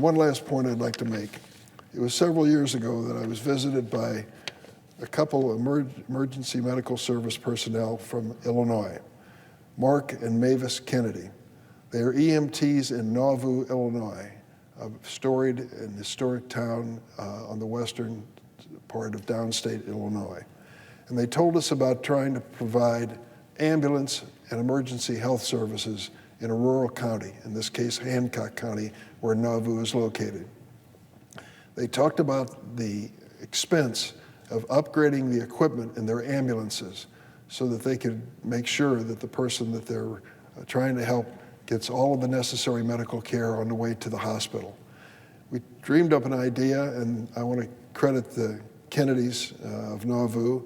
One last point I'd like to make. It was several years ago that I was visited by a couple of emergency medical service personnel from Illinois, Mark and Mavis Kennedy. They are EMTs in Nauvoo, Illinois, a storied and historic town on the western part of downstate Illinois. And they told us about trying to provide ambulance and emergency health services in a rural county, in this case Hancock County, where Nauvoo is located. They talked about the expense of upgrading the equipment in their ambulances so that they could make sure that the person that they're trying to help gets all of the necessary medical care on the way to the hospital. We dreamed up an idea, and I want to credit the Kennedys of Nauvoo,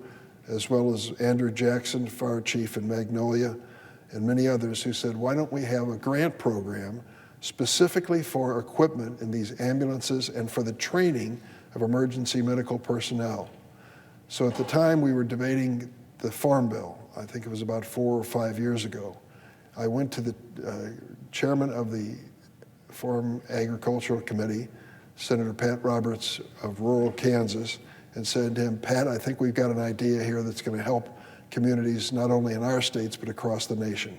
as well as Andrew Jackson, fire chief in Magnolia, and many others who said, why don't we have a grant program specifically for equipment in these ambulances and for the training of emergency medical personnel. So at the time we were debating the Farm Bill, I think it was about 4 or 5 years ago, I went to the chairman of the Farm Agricultural Committee, Senator Pat Roberts of rural Kansas, and said to him, Pat, I think we've got an idea here that's going to help communities not only in our states but across the nation.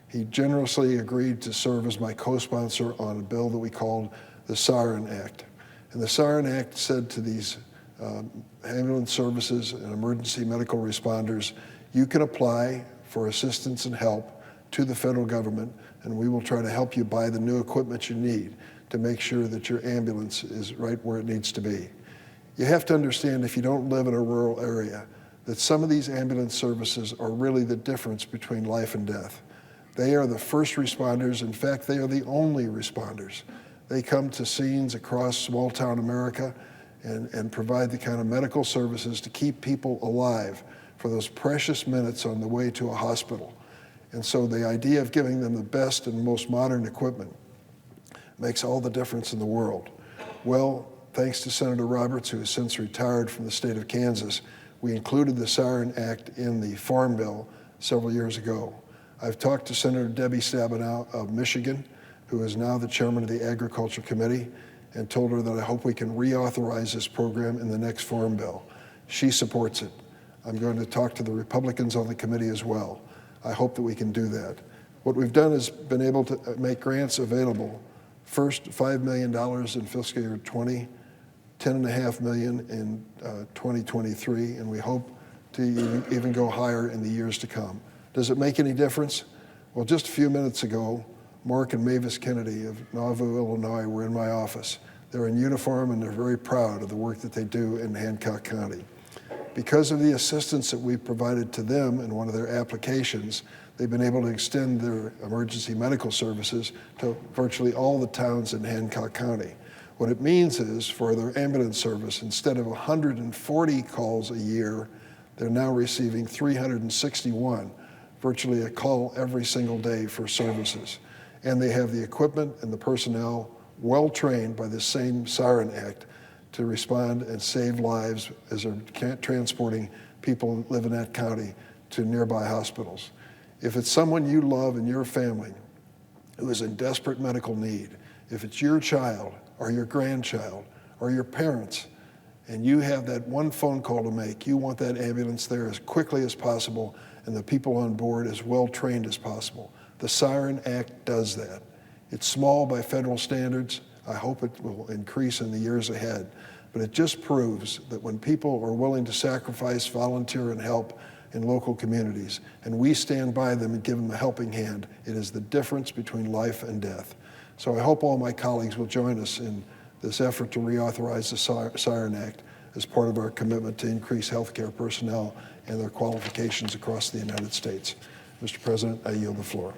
He generously agreed to serve as my co-sponsor on a bill that we called the Siren Act. And the Siren Act said to these ambulance services and emergency medical responders, you can apply for assistance and help to the federal government, and we will try to help you buy the new equipment you need to make sure that your ambulance is right where it needs to be. You have to understand, if you don't live in a rural area, that some of these ambulance services are really the difference between life and death. They are the first responders. In fact, they are the only responders. They come to scenes across small town America and provide the kind of medical services to keep people alive for those precious minutes on the way to a hospital. And so the idea of giving them the best and most modern equipment makes all the difference in the world. Well, thanks to Senator Roberts, who has since retired from the state of Kansas, we included the Siren Act in the Farm Bill several years ago. I've talked to Senator Debbie Stabenow of Michigan, who is now the chairman of the Agriculture Committee, and told her that I hope we can reauthorize this program in the next Farm Bill. She supports it. I'm going to talk to the Republicans on the committee as well. I hope that we can do that. What we've done is been able to make grants available. First, $5 million in fiscal year 20, $10.5 million in 2023, and we hope to even go higher in the years to come. Does it make any difference? Well, just a few minutes ago, Mark and Mavis Kennedy of Nauvoo, Illinois were in my office. They're in uniform and they're very proud of the work that they do in Hancock County. Because of the assistance that we've provided to them in one of their applications, they've been able to extend their emergency medical services to virtually all the towns in Hancock County. What it means is, for their ambulance service, instead of 140 calls a year, they're now receiving 361, virtually a call every single day for services. And they have the equipment and the personnel well trained by the same Siren Act to respond and save lives as they're transporting people who live in that county to nearby hospitals. If it's someone you love in your family who is in desperate medical need, if it's your child or your grandchild or your parents, and you have that one phone call to make, you want that ambulance there as quickly as possible and the people on board as well trained as possible. The Siren Act does that. It's small by federal standards. I hope it will increase in the years ahead. But it just proves that when people are willing to sacrifice, volunteer, and help in local communities, and we stand by them and give them a helping hand, it is the difference between life and death. So I hope all my colleagues will join us in this effort to reauthorize the Siren Act as part of our commitment to increase healthcare personnel and their qualifications across the United States. Mr. President, I yield the floor.